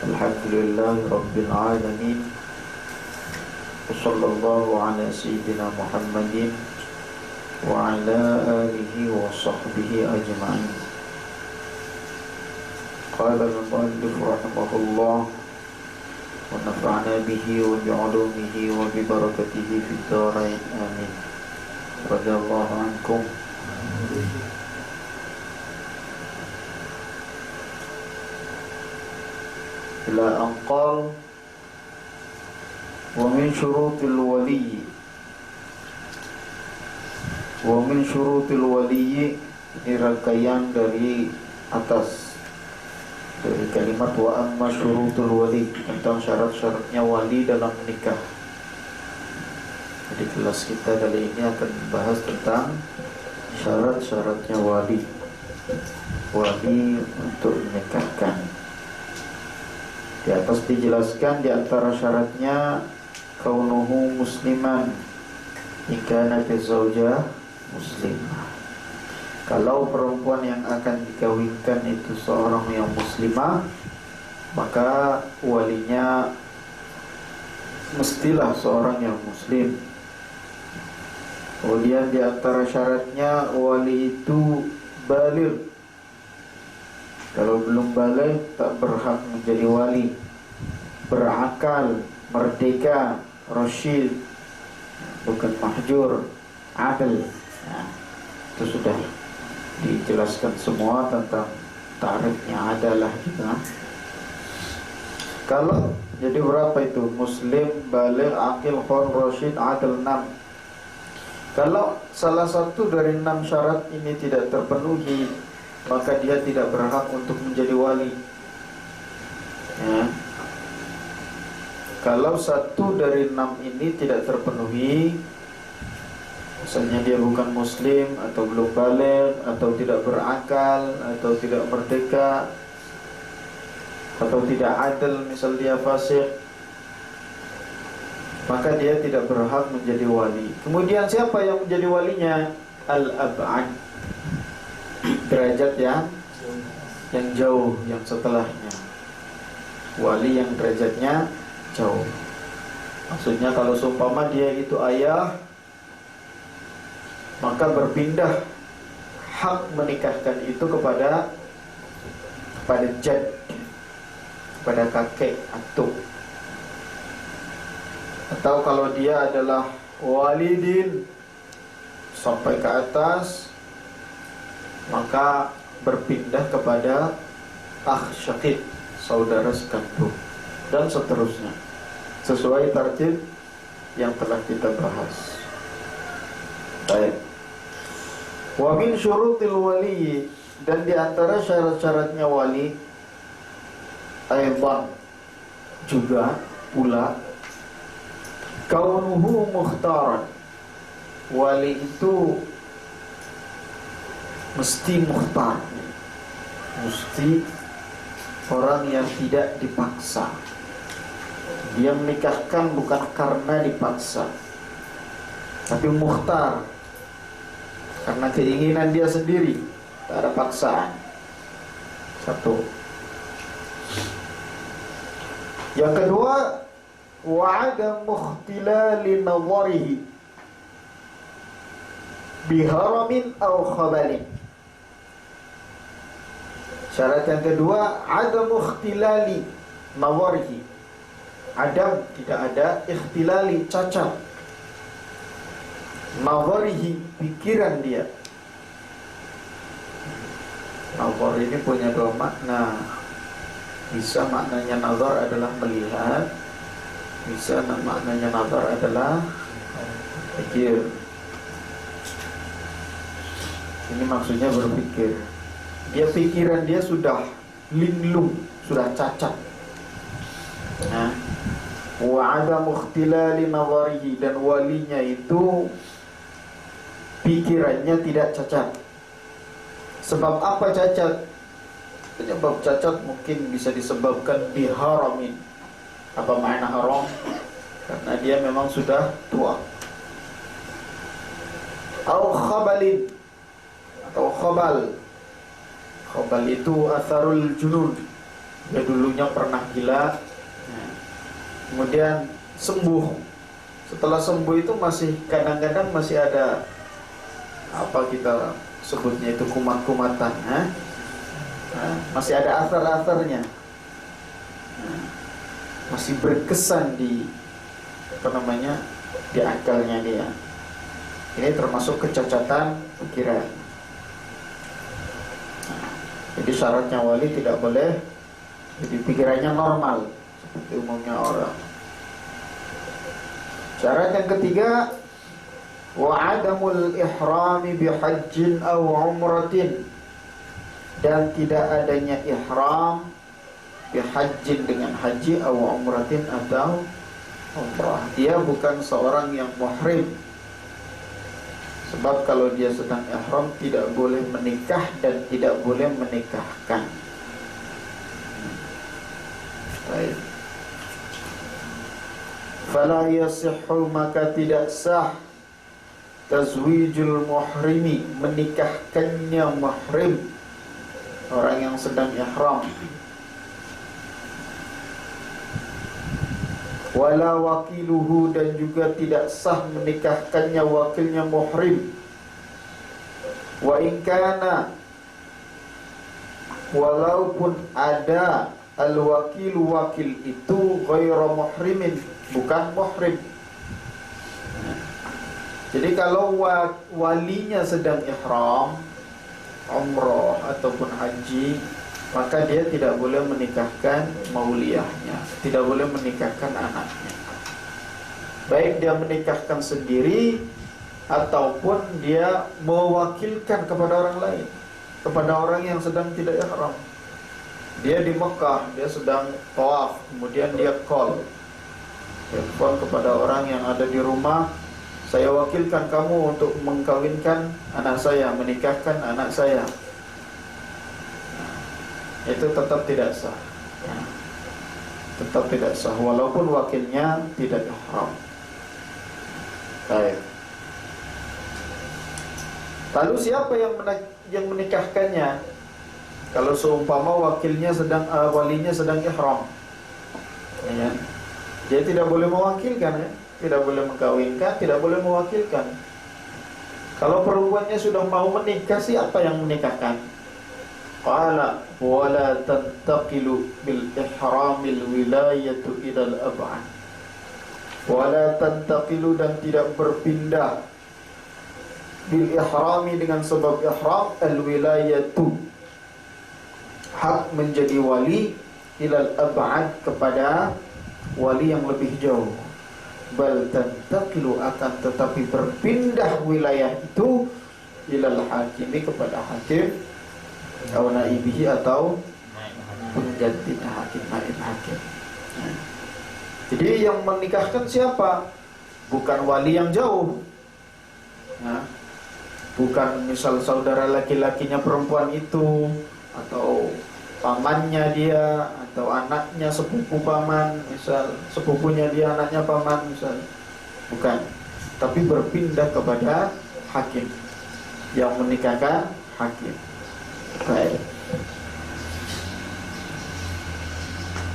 Alhamdulillahi Rabbil Alamin. Wassallallahu ala Sayyidina Muhammadin wa ala alihi wa sahbihi ajma'in. Qala al-muallif rahimahullah wa nafa'na bihi wa bi'ulumihi wa bi barakatihi fid dharain amin. Radhiyallahu ankum. Ila anqal wa min syurutil wali ini rangkaian dari atas dari kalimat wa amma syurutul wali, tentang syarat-syaratnya wali dalam menikah. Jadi kelas kita kali ini akan membahas tentang syarat-syaratnya wali untuk menikahkan. Di atas dijelaskan di antara syaratnya kaunuhu musliman, jika nabi zaujah muslimah. Kalau perempuan yang akan dikawinkan itu seorang yang muslimah, maka walinya mestilah seorang yang muslim. Kemudian di antara syaratnya wali itu baligh. Kalau belum balik tak berhak menjadi wali. Berakal, merdeka, rasyid, bukan mahjur, adil. Nah, itu sudah dijelaskan semua tentang tarifnya adalah juga. Kalau jadi berapa itu? Muslim, balik, akil, hur, rasyid, adil, 6. Kalau salah satu dari 6 syarat ini tidak terpenuhi, maka dia tidak berhak untuk menjadi wali. Ya. Kalau satu dari 6 ini tidak terpenuhi, misalnya dia bukan muslim, atau belum balik, atau tidak berakal, atau tidak merdeka, atau tidak adil, misal dia fasik, maka dia tidak berhak menjadi wali. Kemudian siapa yang menjadi walinya? Al-ab'ad, derajat yang jauh, yang setelahnya. Wali yang derajatnya jauh. Maksudnya kalau seumpama dia itu ayah, maka berpindah hak menikahkan itu kepada jad, kepada kakek atuk. Atau kalau dia adalah walidin sampai ke atas, maka berpindah kepada akh syakik, saudara sekandung, dan seterusnya, sesuai tartib yang telah kita bahas. Baik. Wa min syurutil wali, dan di antara syarat-syaratnya wali aidan juga pula kaunuhu mukhtaran, wali itu mesti mukhtar, mesti orang yang tidak dipaksa. Dia menikahkan bukan karena dipaksa, tapi mukhtar, karena keinginan dia sendiri, tak ada paksaan. Satu. Yang kedua, wa'ada mukhtilali nazarihi biharamin aw khabalin. Syarat yang kedua, adam ikhtilali nazarihi. Adam, tidak ada, ikhtilali, cacat. Nazarihi, pikiran dia. Nazar ini punya dua makna. Bisa maknanya nazar adalah melihat, bisa maknanya nazar adalah pikir. Ini maksudnya berpikir. Dia pikiran dia sudah linglung, sudah cacat. Nah, wa ada mukhtilali nazarihi, dan walinya itu pikirannya tidak cacat. Sebab apa cacat? Penyebab cacat mungkin bisa disebabkan biharamin. Apa makna haram? Karena dia memang sudah tua. Au khabalin, atau khabal. Khabal itu atharul junun, Dia dulunya pernah gila, kemudian sembuh. Setelah sembuh itu masih kadang-kadang masih ada apa kita sebutnya itu kumat-kumatan, masih ada asar-asarnya, masih berkesan di apa namanya di akalnya dia. Ini termasuk kecacatan pikiran. Jadi syaratnya wali tidak boleh jadi pikirannya normal seperti umumnya orang. Syarat yang ketiga, wa adamul ihrami bihajjin aw umratin, dan tidak adanya ihram bihajjin dengan haji aw umratin atau umrah. Dia bukan seorang yang muhrim. Sebab kalau dia sedang ihram tidak boleh menikah dan tidak boleh menikahkan. Baik. Fala yasihhu, maka tidak sah tazwijul muhrimi, menikahkannya muhrim, orang yang sedang ihram. Wala wakiluhu, dan juga tidak sah menikahkannya wakilnya muhrim. Wa in kana, walaupun ada al-wakilu, wakil itu ghairu muhrimin, bukan muhrim. Jadi kalau walinya sedang ihram, umrah ataupun haji, maka dia tidak boleh menikahkan mauliyahnya, tidak boleh menikahkan anaknya. Baik dia menikahkan sendiri ataupun dia mewakilkan kepada orang lain, kepada orang yang sedang tidak ihram. Dia di Mekah, dia sedang tawaf, kemudian dia telepon kepada orang yang ada di rumah, saya wakilkan kamu untuk mengkawinkan anak saya, menikahkan anak saya. Itu tetap tidak sah, tetap tidak sah walaupun wakilnya tidak ihram. Baik. Lalu siapa yang menikahkannya? Kalau seumpama wakilnya walinya sedang ihram, ya, dia tidak boleh mewakilkan, ya, tidak boleh mengkawinkan, tidak boleh mewakilkan. Kalau perempuannya sudah mau menikah, siapa yang menikahkan? Qala wala tantaqilu bil ihramil wilayatu ilal ab'an. Wala tantaqilu, dan tidak berpindah, bil ihrami, dengan sebab ihram, al wilayatu, hak menjadi wali, ilal ab'ad, kepada wali yang lebih jauh. Bal tantaqilu, akan tetapi berpindah wilayah itu, ilal hakimi, kepada hakim, atau naibihi, atau pengganti hakim, naib hakim. Jadi yang menikahkan siapa? Bukan wali yang jauh, bukan misal saudara laki-lakinya perempuan itu, atau pamannya dia, atau anaknya sepupu paman, misal sepupunya dia anaknya paman, misal. Bukan, tapi berpindah kepada hakim, yang menikahkan hakim. Baik.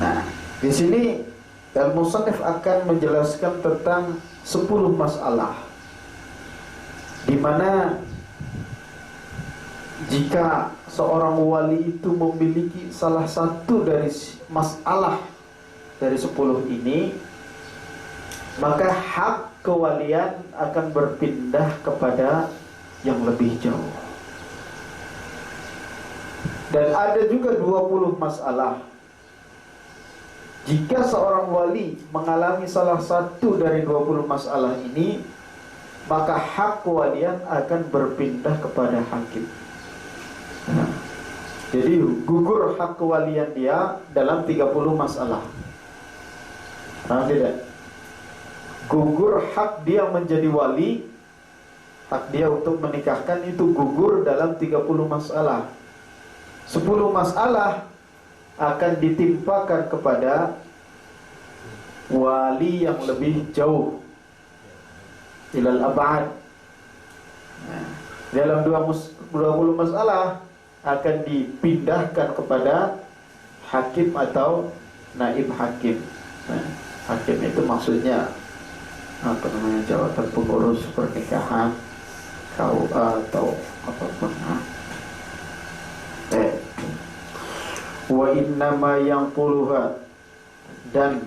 Nah, di sini al-musannif akan menjelaskan tentang 10 masalah, di mana jika seorang wali itu memiliki salah satu dari masalah dari 10 ini, maka hak kewalian akan berpindah kepada yang lebih jauh. Dan ada juga 20 masalah. Jika seorang wali mengalami salah satu dari 20 masalah ini, maka hak kewalian akan berpindah kepada hakim. Jadi gugur hak kewalian dia dalam 30 masalah. Paham tidak? Gugur hak dia menjadi wali, hak dia untuk menikahkan itu gugur dalam 30 masalah. 10 masalah akan ditimpakan kepada wali yang lebih jauh, ilal ab'ad. Dalam 20 masalah akan dipindahkan kepada hakim atau naib hakim. Nah, hakim itu maksudnya apa namanya, jabatan pengurus pernikahan, KUA atau apapun. Wa innama yang puluhan, dan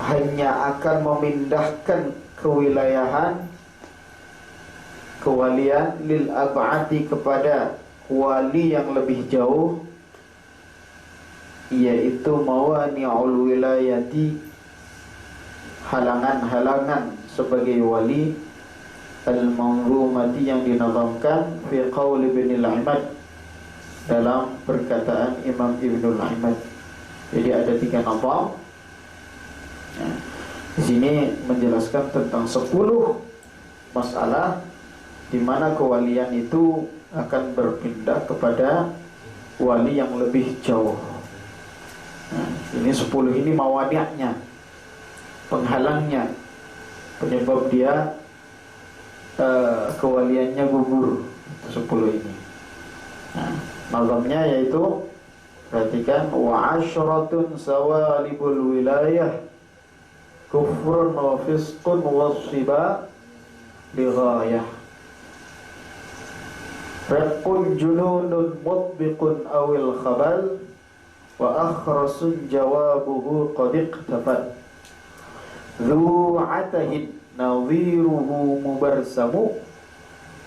hanya akan memindahkan kewilayahan, kewalian lil ab'adi, kepada wali yang lebih jauh, yaitu mawani'ul wilayati, halangan-halangan sebagai wali, al-manzumati, yang dinazamkan, fi qaul Ibn al-Imad, dalam perkataan Imam Ibnul Imad. Jadi ada 3 nazam. Nah, di sini menjelaskan tentang 10 masalah di mana kewalian itu akan berpindah kepada wali yang lebih jauh. Nah, ini 10 ini mawani'nya, penghalangnya, penyebab dia kewaliannya gugur. 10 ini. Nah, nazamnya yaitu, perhatikan, wa asyratun sawalibul wilayah kufrun wa fisqun wa siba lighayah, raqun jununun mutbiqun awil khabal, wa akhrasun jawabuhu qad iqtafat, dhu atahin nadhiruhu mubarsamu,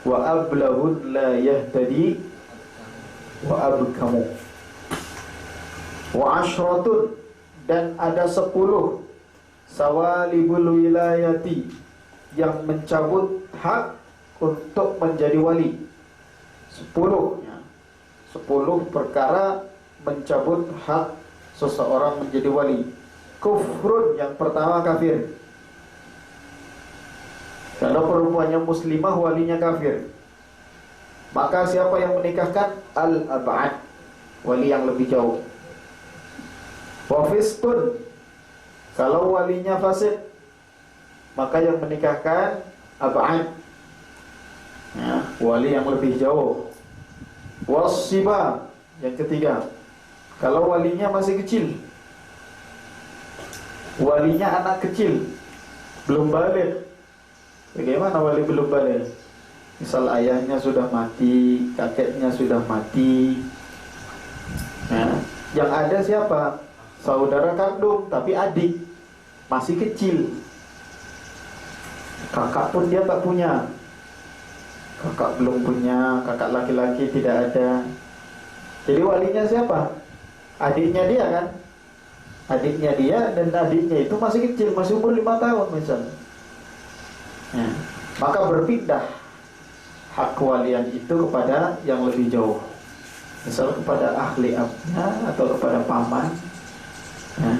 wa ablahun la yahtadi wa abkamu. Wa asyratun, dan ada 10 sawalibul wilayati, yang mencabut hak untuk menjadi wali. 10 ya. 10 perkara mencabut hak seseorang menjadi wali. Kufrun, yang pertama kafir. Kalau perempuannya muslimah, walinya kafir, maka siapa yang menikahkan? Al-ab'ad, wali yang lebih jauh. Wa fisqun, kalau walinya fasik, maka yang menikahkan ab'ad, ya, wali yang lebih jauh. Wasiba, yang ketiga, kalau walinya masih kecil, walinya anak kecil, belum balik. Bagaimana wali belum balik? Misal ayahnya sudah mati, kakeknya sudah mati. Nah, yang ada siapa? Saudara kandung, tapi adik masih kecil. Kakak pun dia tak punya. Kakak belum punya, kakak laki-laki tidak ada. Jadi walinya siapa? Adiknya dia kan? Adiknya dia, dan adiknya itu masih kecil, masih umur 5 tahun misalnya. Nah, maka berpindah hak kewalian itu kepada yang lebih jauh. Misal kepada ahli abnya atau kepada paman. Nah,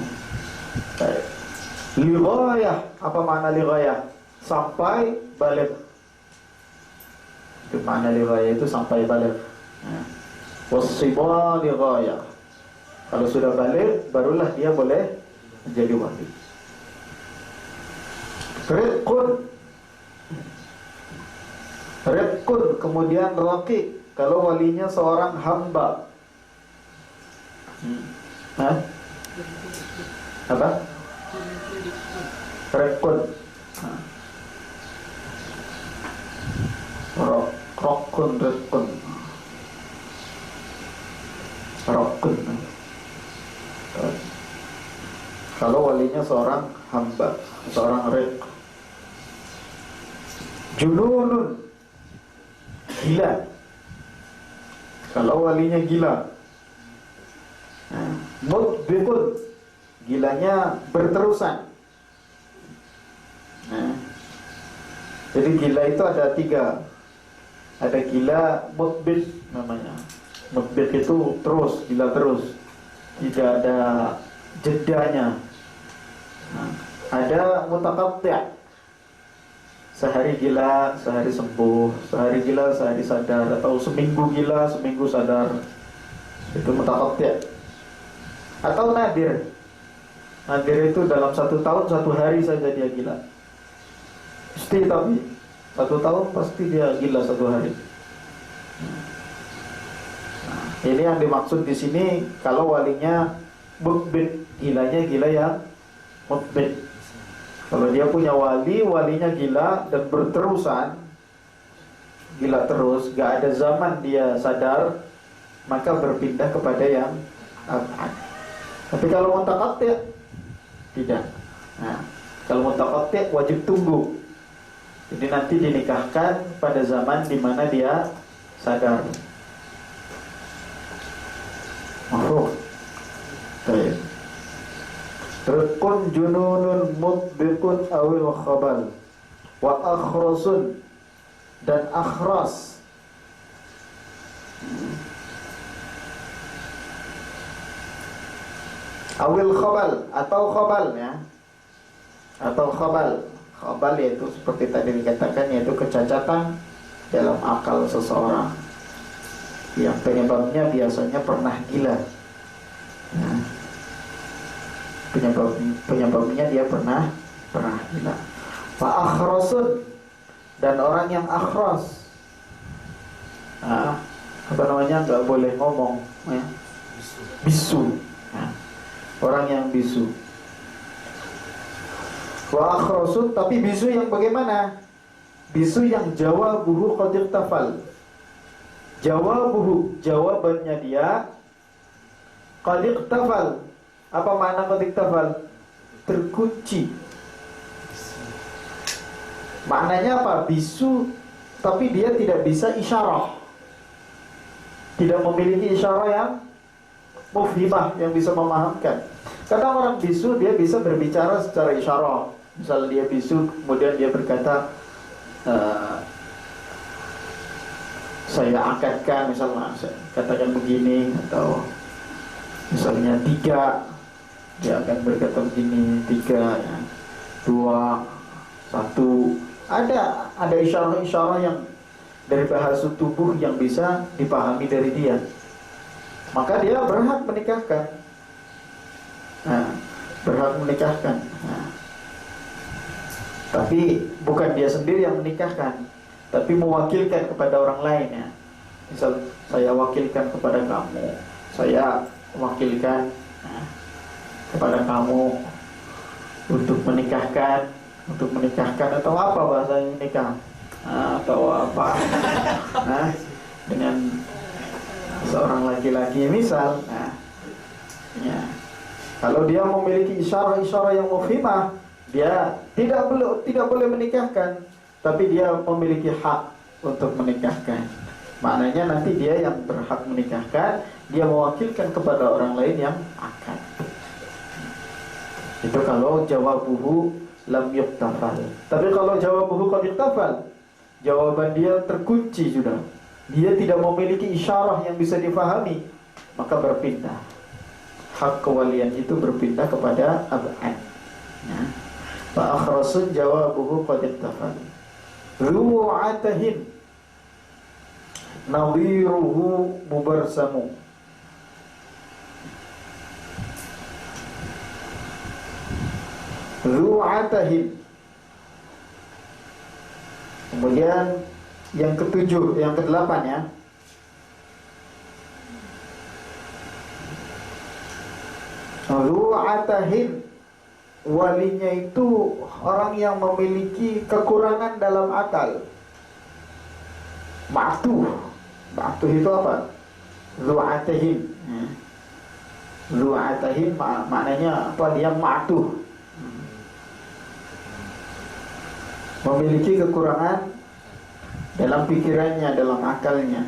lighayah, apa makna lighayah? Sampai balik. Itu makna lighayah, itu sampai balik. Nah, wasiba lighayah, kalau sudah balik, barulah dia boleh menjadi wali. Rifqun, kemudian raqiq, kalau walinya seorang hamba. Apa? Rifqun. Rokun, rifqun. Rokun. Kalau walinya seorang hamba, seorang rifq. Jununun, gila, kalau walinya gila. Mutbiqun, gilanya berterusan. Jadi gila itu ada 3. Ada gila mutbiq namanya. Mutbiq itu terus, gila terus, tidak ada jedanya. Ada mutaqatti', sehari gila, sehari sembuh, sehari gila, sehari sadar, atau seminggu gila, seminggu sadar. Itu mutaqatti'. Atau nadir. Nadir itu dalam 1 tahun 1 hari saja dia gila. Pasti, tapi 1 tahun pasti dia gila 1 hari. Ini yang dimaksud di sini kalau walinya mukbit, gilanya gila yang mukbit. Kalau dia punya wali, walinya gila dan berterusan, gila terus, gak ada zaman dia sadar, maka berpindah kepada yang abad. Tapi kalau mutaqatti' tidak. Nah, kalau mutaqatti' wajib tunggu. Jadi nanti dinikahkan pada zaman di mana dia sadar. Mafhum? Baik. Rikun jununun mutbiqun awil khabal wa akhrasun, dan akhras. Awil khabal atau khabal ya. Atau khabal. Khabal yaitu seperti tadi dikatakan, yaitu kecacatan dalam akal seseorang yang penyebabnya biasanya pernah gila. Nah, penyebabnya dia pernah gila. Fa akhrasun, dan orang yang akhras, apa namanya, nggak boleh ngomong ya. Bisu. Nah, orang yang bisu. Wa akhrasun, tapi bisu yang bagaimana? Bisu yang jawabuhu qad iktafal. Jawabuhu, jawabannya dia qad iktafal. Apa makna qad iktafal? Terkunci. Maknanya apa? Bisu tapi dia tidak bisa isyarah. Tidak memiliki isyarah yang mufhimah, yang bisa memahamkan. Kadang orang bisu dia bisa berbicara secara isyarah. Misalnya dia bisu, kemudian dia berkata, saya akadkan, misalnya katakan begini, atau misalnya 3, dia akan berkata begini, 3 ya, 2, 1. Ada isyarah-isyarah yang dari bahasa tubuh yang bisa dipahami dari dia. Maka dia berhak menikahkan. Berhak menikahkan. Tapi bukan dia sendiri yang menikahkan, tapi mewakilkan kepada orang lain ya. Misal saya wakilkan kepada kamu, saya wakilkan kepada kamu untuk menikahkan atau apa bahasanya nikah, atau apa, dengan seorang laki-laki misal. Ya. Kalau dia memiliki isyarah-isyarah yang mufhimah, dia tidak boleh menikahkan, tapi dia memiliki hak untuk menikahkan. Maknanya nanti dia yang berhak menikahkan, dia mewakilkan kepada orang lain yang akan. Itu kalau jawabuhu lam yuktafal. Tapi kalau jawabuhu qad yuktafal, jawaban dia terkunci sudah, dia tidak memiliki isyarah yang bisa difahami, maka berpindah. Hak kewalian itu berpindah kepada ab'an. Ya. Fa akhrasun jawabuhu qad iktafal. Ru'atahin nadhiruhu mubarsamu. Ru'atahin. Kemudian yang ketujuh, yang kedelapan ya. Ru'atahin, walinya itu orang yang memiliki kekurangan dalam akal. Ma'tuh itu apa? Ru'atahin. Ru'atahin maknanya apa? Dia ma'tuh, memiliki kekurangan dalam pikirannya, dalam akalnya.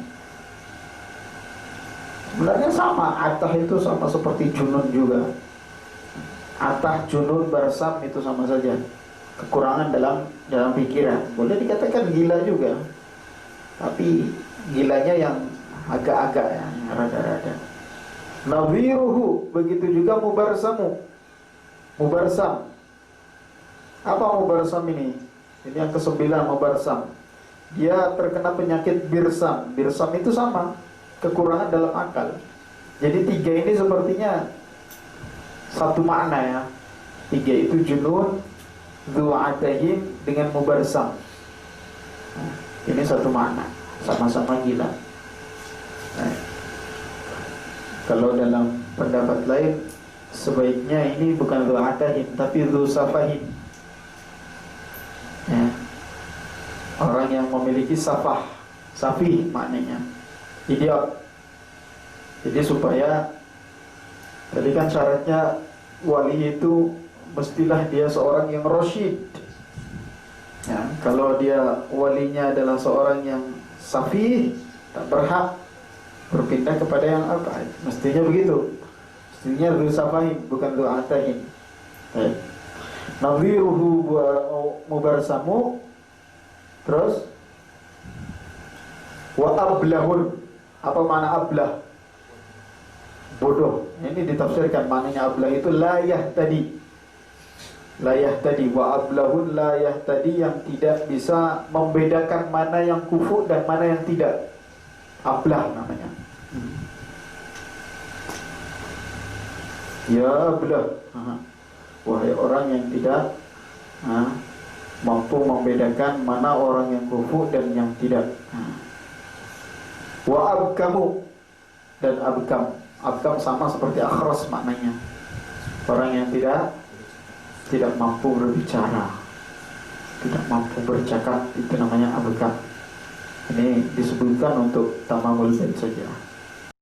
Sebenarnya sama, atah itu sama seperti junun juga. Atah, junun, barsam itu sama saja. Kekurangan dalam pikiran. Boleh dikatakan gila juga, tapi gilanya yang agak-agak ya, rada-rada. Nawiruhu, begitu juga mubarsamu. Mubarsam. Apa mubarsam ini? Ini yang ke-9, mubarsam. Dia terkena penyakit birsam. Birsam itu sama, kekurangan dalam akal. Jadi 3 ini sepertinya satu makna ya. 3 itu junun, du'atahin dengan mubarsam. Ini satu makna, sama-sama gila. Kalau dalam pendapat lain, sebaiknya ini bukan dzu atahin tapi dzu safahin. Ya. Orang yang memiliki safah, safih maknanya idiot. Jadi supaya, tadi kan syaratnya wali itu mestilah dia seorang yang rasyid. Ya, kalau dia walinya adalah seorang yang safih, tak berhak berpindah kepada yang apa? Mestinya begitu. Mestinya dzu safahin bukan dzu atahin. Nadhiruhu mubarsamu. Terus wa ablahun. Apa makna ablah? Bodoh. Ini ditafsirkan maknanya ablah itu la yahtadi. La yahtadi wa ablahun la yahtadi, yang tidak bisa membedakan mana yang kufu dan mana yang tidak. Ablah namanya. Ya ablah. Wahai orang yang tidak mampu membedakan mana orang yang kufu dan yang tidak. Wa abkamu, dan abkam. Abkam sama seperti akhras maknanya. Orang yang tidak mampu berbicara, tidak mampu bercakap, itu namanya abkam. Ini disebutkan untuk tamamul bait saja.